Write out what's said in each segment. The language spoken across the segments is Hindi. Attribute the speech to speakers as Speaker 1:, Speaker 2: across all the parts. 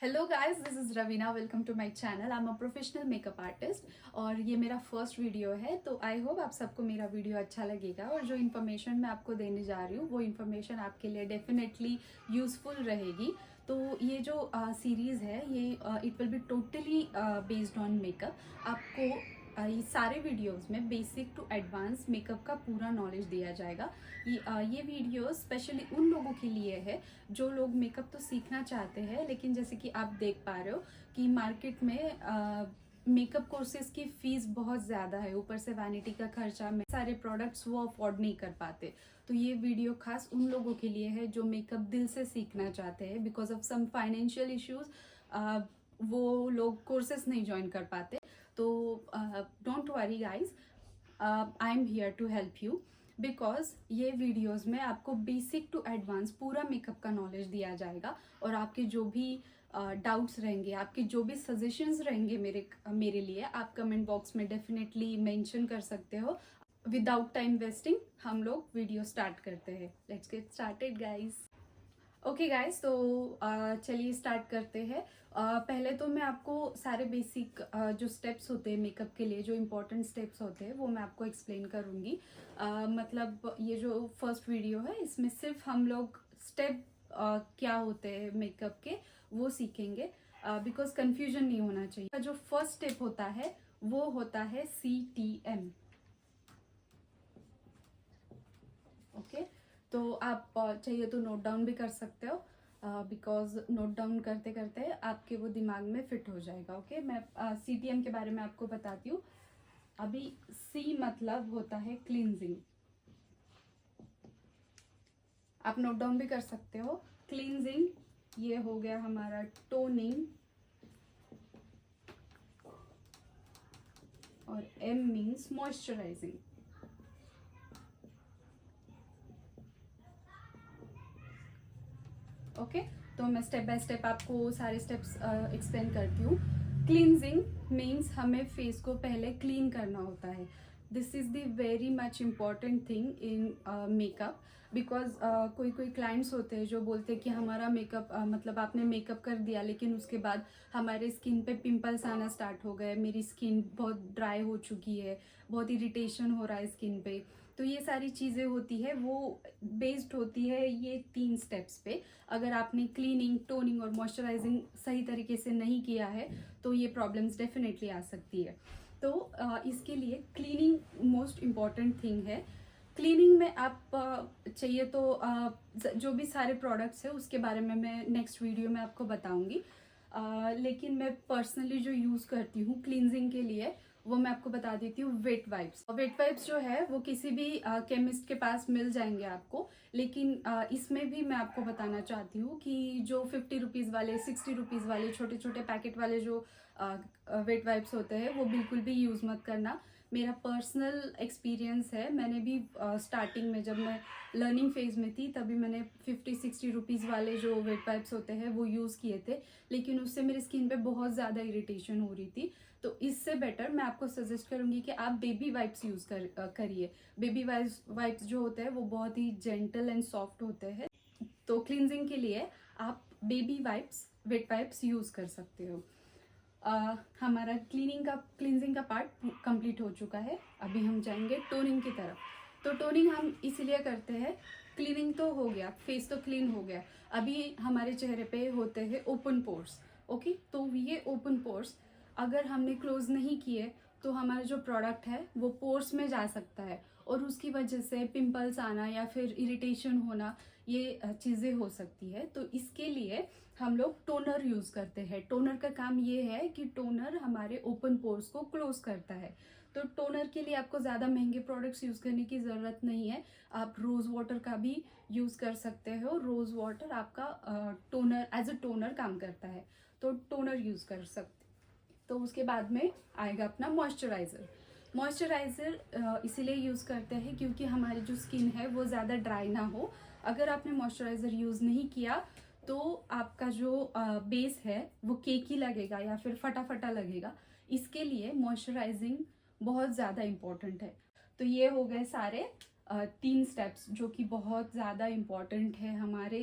Speaker 1: Hello guys, this is Raveena. Welcome to my channel. I am a professional makeup artist और ये मेरा फर्स्ट वीडियो है, तो आई होप आप सबको मेरा वीडियो अच्छा लगेगा और जो इन्फॉर्मेशन मैं आपको देने जा रही हूँ वो इन्फॉर्मेशन आपके लिए डेफिनेटली यूज़फुल रहेगी। तो ये जो सीरीज़ है ये it will be totally based on makeup. आपको ये सारे वीडियोस में बेसिक टू एडवांस मेकअप का पूरा नॉलेज दिया जाएगा। ये वीडियो स्पेशली उन लोगों के लिए है जो लोग मेकअप तो सीखना चाहते हैं, लेकिन जैसे कि आप देख पा रहे हो कि मार्केट में मेकअप कोर्सेज की फीस बहुत ज़्यादा है, ऊपर से वैनिटी का खर्चा में सारे प्रोडक्ट्स वो अफोर्ड नहीं कर पाते। तो ये वीडियो खास उन लोगों के लिए है जो मेकअप दिल से सीखना चाहते हैं। Because of some financial issues वो लोग कोर्सेज नहीं ज्वाइन कर पाते। तो don't worry guys, I am here to help you. Because ये वीडियोस में आपको बेसिक टू एडवांस पूरा मेकअप का नॉलेज दिया जाएगा और आपके जो भी डाउट्स रहेंगे, आपके जो भी सजेशंस रहेंगे मेरे लिए, आप कमेंट बॉक्स में डेफिनेटली मेंशन कर सकते हो। विदाउट टाइम वेस्टिंग हम लोग वीडियो स्टार्ट करते हैं। Let's get started guys. Okay guys, तो चलिए स्टार्ट करते हैं। पहले तो मैं आपको सारे बेसिक जो स्टेप्स होते हैं मेकअप के लिए, जो इम्पोर्टेंट स्टेप्स होते हैं वो मैं आपको एक्सप्लेन करूँगी। मतलब ये जो फर्स्ट वीडियो है इसमें सिर्फ हम लोग स्टेप क्या होते हैं मेकअप के वो सीखेंगे, बिकॉज कन्फ्यूजन नहीं होना चाहिए। जो फर्स्ट स्टेप होता है वो होता है CTM। ओके, तो आप चाहिए तो नोट डाउन भी कर सकते हो, बिकॉज नोट डाउन करते करते आपके वो दिमाग में फिट हो जाएगा। ओके, मैं CTM के बारे में आपको बताती हूँ। अभी C मतलब होता है क्लींजिंग, आप नोट डाउन भी कर सकते हो। क्लींजिंग ये हो गया हमारा टोनिंग, और M मीन्स मॉइस्चराइजिंग। ओके, तो मैं स्टेप बाय स्टेप आपको सारे स्टेप्स एक्सप्लेन करती हूँ। क्लींजिंग मीन्स हमें फेस को पहले क्लीन करना होता है। This is the very much important thing in makeup. Because कोई कोई क्लाइंट्स होते हैं जो बोलते हैं कि हमारा मेकअप मतलब आपने मेकअप कर दिया लेकिन उसके बाद हमारे स्किन पे पिंपल्स आना स्टार्ट हो गए, मेरी स्किन बहुत ड्राई हो चुकी है, बहुत इरिटेशन हो रहा है स्किन पे। तो ये सारी चीज़ें होती है, वो बेस्ड होती है ये 3 स्टेप्स पे। अगर आपने क्लीनिंग, टोनिंग और मॉइस्चराइजिंग सही तरीके से नहीं किया है तो ये प्रॉब्लम्स डेफिनेटली आ सकती है। तो इसके लिए क्लीनिंग मोस्ट इम्पॉर्टेंट थिंग है। क्लीनिंग में आप चाहिए तो जो भी सारे प्रोडक्ट्स है उसके बारे में मैं नेक्स्ट वीडियो में आपको बताऊंगी। लेकिन मैं पर्सनली जो यूज़ करती हूँ क्लींजिंग के लिए वो मैं आपको बता देती हूँ। वेट वाइप्स, वेट वाइप्स जो है वो किसी भी केमिस्ट के पास मिल जाएंगे आपको। लेकिन इसमें भी मैं आपको बताना चाहती हूँ कि जो 50 रुपीज़ वाले, 60 रुपीज़ वाले छोटे छोटे पैकेट वाले जो वेट वाइप्स होते हैं वो बिल्कुल भी यूज़ मत करना। मेरा पर्सनल एक्सपीरियंस है, मैंने भी स्टार्टिंग में जब मैं लर्निंग फेज में थी तभी मैंने 50-60 रुपीज़ वाले जो वेट वाइप्स होते हैं वो यूज़ किए थे, लेकिन उससे मेरी स्किन पे बहुत ज़्यादा इरिटेशन हो रही थी। तो इससे बेटर मैं आपको सजेस्ट करूंगी कि आप बेबी वाइप्स यूज़ करिए। बेबी वाइप्स जो होते हैं वो बहुत ही जेंटल एंड सॉफ्ट होते हैं। तो क्लींजिंग के लिए आप baby wipes, wet wipes use कर सकते हो। हमारा क्लींजिंग का पार्ट कंप्लीट हो चुका है। अभी हम जाएंगे टोनिंग की तरफ। तो टोनिंग हम इसीलिए करते हैं, क्लीनिंग तो हो गया, फेस तो क्लीन हो गया, अभी हमारे चेहरे पे होते हैं ओपन पोर्स। ओके, तो ये ओपन पोर्स अगर हमने क्लोज नहीं किए तो हमारा जो प्रोडक्ट है वो पोर्स में जा सकता है और उसकी वजह से पिंपल्स आना या फिर इरिटेशन होना, ये चीज़ें हो सकती है। तो इसके लिए हम लोग टोनर यूज़ करते हैं। टोनर का काम ये है कि टोनर हमारे ओपन पोर्स को क्लोज करता है। तो टोनर के लिए आपको ज़्यादा महंगे प्रोडक्ट्स यूज़ करने की ज़रूरत नहीं है, आप रोज़ वाटर का भी यूज़ कर सकते हो। रोज़ वाटर आपका टोनर, एज अ टोनर काम करता है, तो टोनर यूज़ कर सकते। तो उसके बाद में आएगा अपना मॉइस्चराइज़र। मॉइस्चराइज़र इसीलिए यूज़ करते हैं क्योंकि हमारी जो स्किन है वो ज़्यादा ड्राई ना हो। अगर आपने मॉइस्चराइज़र यूज़ नहीं किया तो आपका जो बेस है वो केकी लगेगा या फिर फटा फटा लगेगा। इसके लिए मॉइस्चराइजिंग बहुत ज़्यादा इम्पोर्टेंट है। तो ये हो गए सारे 3 स्टेप्स जो कि बहुत ज़्यादा इम्पोर्टेंट है हमारे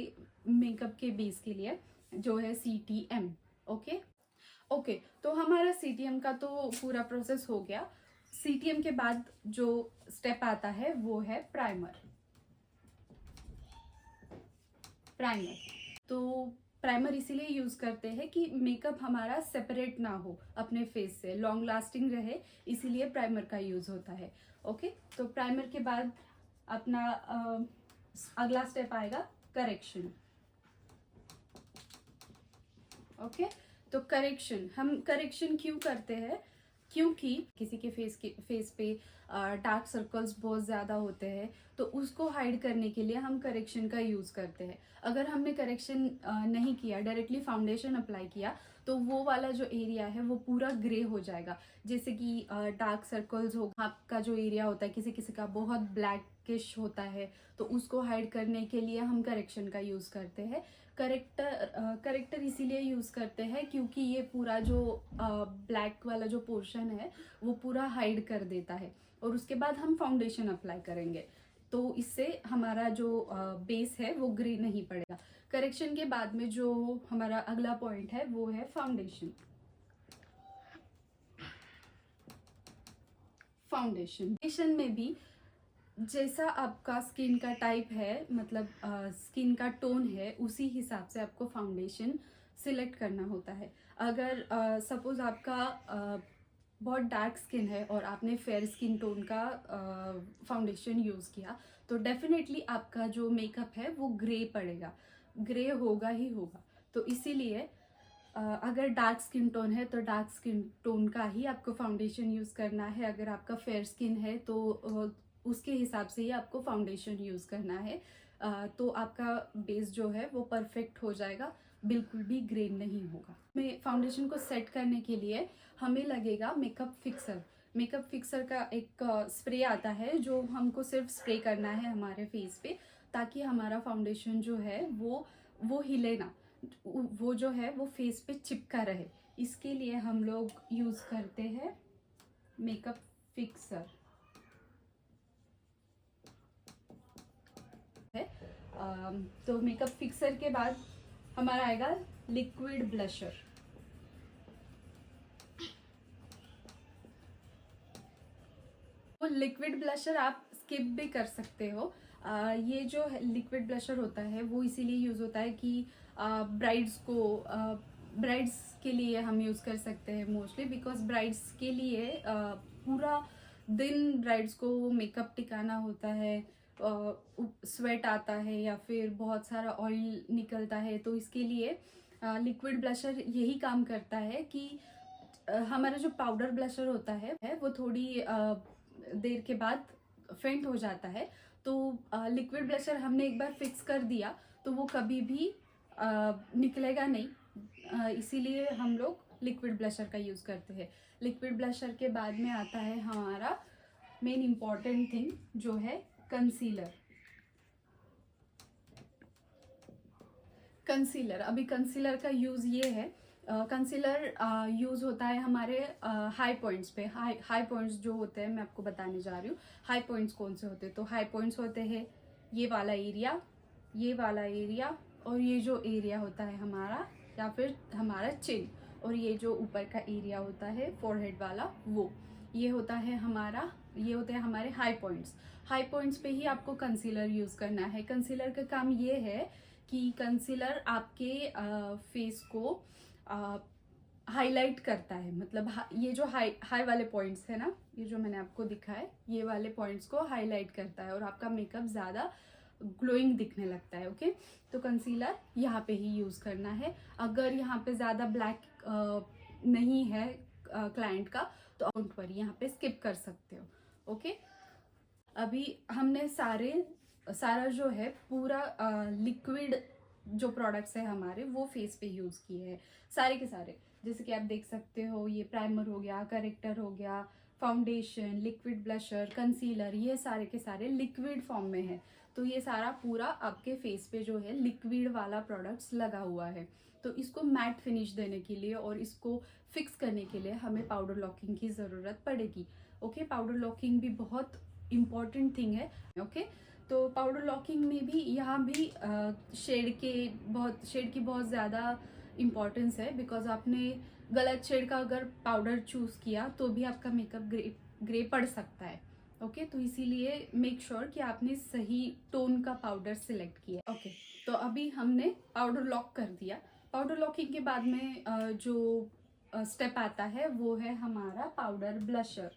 Speaker 1: मेकअप के बेस के लिए, जो है CTM। ओके ओके, तो हमारा सीटीएम का तो पूरा प्रोसेस हो गया। सीटीएम के बाद जो स्टेप आता है वो है प्राइमर। तो प्राइमर इसीलिए यूज करते हैं कि मेकअप हमारा सेपरेट ना हो अपने फेस से, लॉन्ग लास्टिंग रहे, इसीलिए प्राइमर का यूज होता है। ओके, तो प्राइमर के बाद अपना अगला स्टेप आएगा करेक्शन। ओके, तो करेक्शन, हम करेक्शन क्यों करते हैं? क्योंकि किसी के फेस पे डार्क सर्कल्स बहुत ज़्यादा होते हैं, तो उसको हाइड करने के लिए हम करेक्शन का यूज़ करते हैं। अगर हमने करेक्शन नहीं किया, डायरेक्टली फाउंडेशन अप्लाई किया, तो वो वाला जो एरिया है वो पूरा ग्रे हो जाएगा। जैसे कि डार्क सर्कल्स हो, आपका जो एरिया होता है, किसी किसी का बहुत ब्लैकिश होता है, तो उसको हाइड करने के लिए हम करेक्शन का यूज़ करते हैं। करेक्टर इसीलिए यूज़ करते हैं क्योंकि ये पूरा जो ब्लैक वाला जो पोर्शन है वो पूरा हाइड कर देता है, और उसके बाद हम फाउंडेशन अप्लाई करेंगे, तो इससे हमारा जो बेस है वो ग्रे नहीं पड़ेगा। करेक्शन के बाद में जो हमारा अगला पॉइंट है वो है फाउंडेशन में भी जैसा आपका स्किन का टाइप है, मतलब स्किन का टोन है, उसी हिसाब से आपको फाउंडेशन सिलेक्ट करना होता है। अगर सपोज आपका बहुत डार्क स्किन है और आपने फेयर स्किन टोन का फाउंडेशन यूज़ किया, तो डेफिनेटली आपका जो मेकअप है वो ग्रे पड़ेगा, ग्रे होगा ही होगा। तो इसीलिए अगर डार्क स्किन टोन है तो डार्क स्किन टोन का ही आपको फाउंडेशन यूज़ करना है। अगर आपका फेयर स्किन है तो उसके हिसाब से ही आपको फाउंडेशन यूज़ करना है। तो आपका बेस जो है वो परफेक्ट हो जाएगा, बिल्कुल भी ग्रे नहीं होगा। मैं फाउंडेशन को सेट करने के लिए हमें लगेगा मेकअप फिक्सर। मेकअप फिक्सर का एक स्प्रे आता है जो हमको सिर्फ स्प्रे करना है हमारे फेस पे, ताकि हमारा फाउंडेशन जो है वो हिले ना, वो जो है वो फेस पे चिपका रहे। इसके लिए हम लोग यूज करते हैं मेकअप फिक्सर है। तो मेकअप फिक्सर के बाद हमारा आएगा लिक्विड ब्लशर। तो लिक्विड ब्लशर आप स्किप भी कर सकते हो। ये जो लिक्विड ब्लशर होता है वो इसीलिए यूज़ होता है कि ब्राइड्स के लिए हम यूज़ कर सकते हैं मोस्टली, बिकॉज ब्राइड्स के लिए पूरा दिन ब्राइड्स को मेकअप टिकाना होता है, स्वेट आता है या फिर बहुत सारा ऑयल निकलता है, तो इसके लिए लिक्विड ब्लशर यही काम करता है कि हमारा जो पाउडर ब्लशर होता है वो थोड़ी देर के बाद फेंट हो जाता है। तो लिक्विड ब्लशर हमने एक बार फिक्स कर दिया तो वो कभी भी निकलेगा नहीं, इसीलिए हम लोग लिक्विड ब्लशर का यूज़ करते हैं। लिक्विड ब्लशर के बाद में आता है हमारा मेन इम्पॉर्टेंट थिंग जो है कंसीलर। अभी कंसीलर का यूज़ ये है, कंसीलर यूज़ होता है हमारे हाई पॉइंट्स पे। हाई पॉइंट्स जो होते हैं मैं आपको बताने जा रही हूँ। हाई पॉइंट्स कौन से होते हैं? तो हाई पॉइंट्स होते हैं ये वाला एरिया, ये वाला एरिया, और ये जो एरिया होता है हमारा, या फिर हमारा चिन, और ये जो ऊपर का एरिया होता है फोरहेड वाला, वो ये होता है हमारा, ये होते हैं हमारे हाई पॉइंट्स। हाई पॉइंट्स पे ही आपको कंसीलर यूज़ करना है। कंसीलर का काम ये है कि कंसीलर आपके फेस को हाईलाइट करता है, मतलब ये जो हाई वाले पॉइंट्स है ना, ये जो मैंने आपको दिखाया, ये वाले पॉइंट्स को हाईलाइट करता है और आपका मेकअप ज़्यादा ग्लोइंग दिखने लगता है। ओके, तो कंसीलर यहाँ पे ही यूज़ करना है। अगर यहाँ पे ज़्यादा ब्लैक नहीं है क्लाइंट का, तो डोंट वरी, यहाँ पे स्किप कर सकते हो। ओके, अभी हमने सारा जो है पूरा लिक्विड जो प्रोडक्ट्स है हमारे वो फेस पे यूज़ किए हैं, सारे के सारे। जैसे कि आप देख सकते हो, ये प्राइमर हो गया, करेक्टर हो गया, फाउंडेशन, लिक्विड ब्लशर, कंसीलर, ये सारे के सारे लिक्विड फॉर्म में है। तो ये सारा पूरा आपके फेस पे जो है लिक्विड वाला प्रोडक्ट्स लगा हुआ है। तो इसको मैट फिनिश देने के लिए और इसको फिक्स करने के लिए हमें पाउडर लॉकिंग की ज़रूरत पड़ेगी। ओके, पाउडर लॉकिंग भी बहुत इम्पॉर्टेंट थिंग है। ओके, तो पाउडर लॉकिंग में भी यहाँ भी शेड की बहुत ज़्यादा इम्पोर्टेंस है, बिकॉज आपने गलत शेड का अगर पाउडर चूज किया तो भी आपका मेकअप ग्रे पड़ सकता है। ओके तो इसीलिए मेक श्योर कि आपने सही टोन का पाउडर सिलेक्ट किया। ओके तो अभी हमने पाउडर लॉक कर दिया। पाउडर लॉकिंग के बाद में जो स्टेप आता है वो है हमारा powder blusher.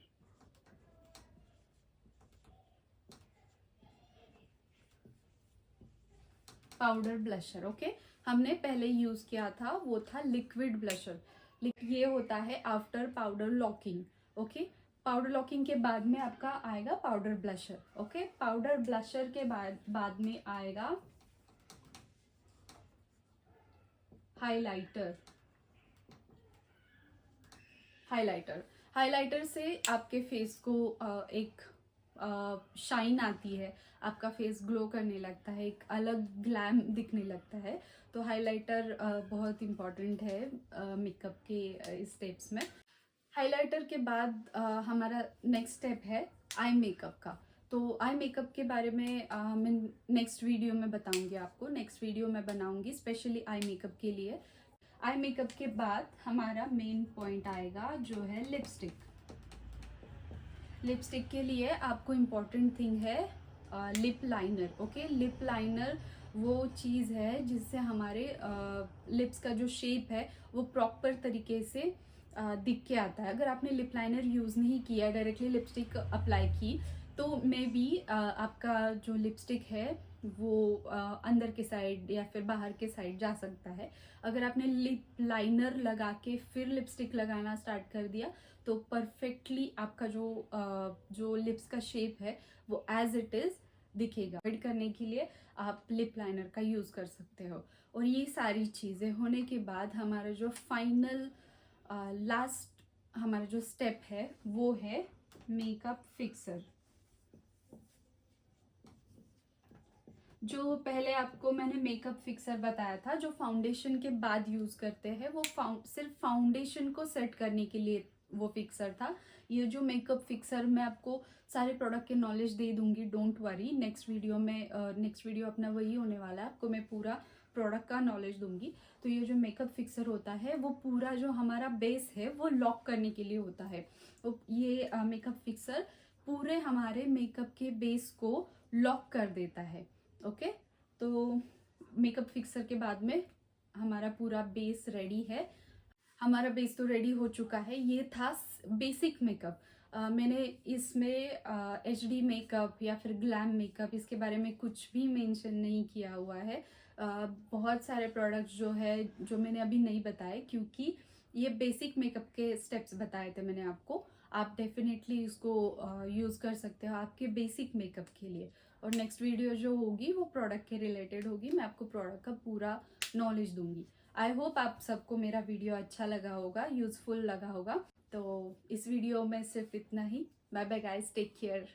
Speaker 1: Powder blusher okay, हमने पहले यूज किया था वो था लिक्विड ब्लशर। ये होता है after powder locking. Okay powder locking के बाद में आपका आएगा powder blusher. Okay powder blusher के बाद में आएगा हाइलाइटर। हाइलाइटर से आपके फेस को एक शाइन आती है, आपका फेस ग्लो करने लगता है, एक अलग ग्लैम दिखने लगता है। तो हाइलाइटर बहुत इम्पॉर्टेंट है मेकअप के स्टेप्स में। हाइलाइटर के बाद हमारा नेक्स्ट स्टेप है आई मेकअप का। तो आई मेकअप के बारे में मैं नेक्स्ट वीडियो में बताऊंगी आपको। नेक्स्ट वीडियो में बनाऊंगी स्पेशली आई मेकअप के लिए। आई मेकअप के बाद हमारा मेन पॉइंट आएगा जो है लिपस्टिक। लिपस्टिक के लिए आपको इम्पॉर्टेंट थिंग है lip liner. Okay lip liner वो चीज़ है जिससे हमारे लिप्स का जो शेप है वो प्रॉपर तरीके से दिख के आता है। अगर आपने लिप लाइनर यूज़ नहीं किया, डायरेक्टली लिपस्टिक अप्लाई की, तो मे बी आपका जो लिपस्टिक है वो अंदर के साइड या फिर बाहर के साइड जा सकता है। अगर आपने लिप लाइनर लगा के फिर लिपस्टिक लगाना स्टार्ट कर दिया तो परफेक्टली आपका जो लिप्स का शेप है वो एज इट इज दिखेगा। एड करने के लिए आप लिप लाइनर का यूज कर सकते हो। और ये सारी चीजें होने के बाद हमारा जो फाइनल लास्ट हमारा जो स्टेप है वो है मेकअप फिक्सर। जो पहले आपको मैंने मेकअप फिक्सर बताया था जो फाउंडेशन के बाद यूज करते हैं, वो सिर्फ फाउंडेशन को सेट करने के लिए वो फिक्सर था। ये जो मेकअप फिक्सर मैं आपको सारे प्रोडक्ट के नॉलेज दे दूंगी, डोंट वरी। नेक्स्ट वीडियो अपना वही होने वाला है, आपको मैं पूरा प्रोडक्ट का नॉलेज दूंगी। तो ये जो मेकअप फिक्सर होता है वो पूरा जो हमारा बेस है वो लॉक करने के लिए होता है। तो ये मेकअप फिक्सर पूरे हमारे मेकअप के बेस को लॉक कर देता है। ओके तो मेकअप फिक्सर के बाद में हमारा पूरा बेस रेडी है। हमारा बेस तो रेडी हो चुका है। ये था बेसिक मेकअप। मैंने इसमें HD मेकअप या फिर ग्लैम मेकअप इसके बारे में कुछ भी मेंशन नहीं किया हुआ है। बहुत सारे प्रोडक्ट्स जो है जो मैंने अभी नहीं बताए, क्योंकि ये बेसिक मेकअप के स्टेप्स बताए थे मैंने आपको। आप डेफिनेटली इसको यूज़ कर सकते हो आपके बेसिक मेकअप के लिए। और नेक्स्ट वीडियो जो होगी वो प्रोडक्ट के रिलेटेड होगी, मैं आपको प्रोडक्ट का पूरा नॉलेज दूंगी। आई होप आप सबको मेरा वीडियो अच्छा लगा होगा, यूजफुल लगा होगा। तो इस वीडियो में सिर्फ इतना ही। Bye bye guys, take care.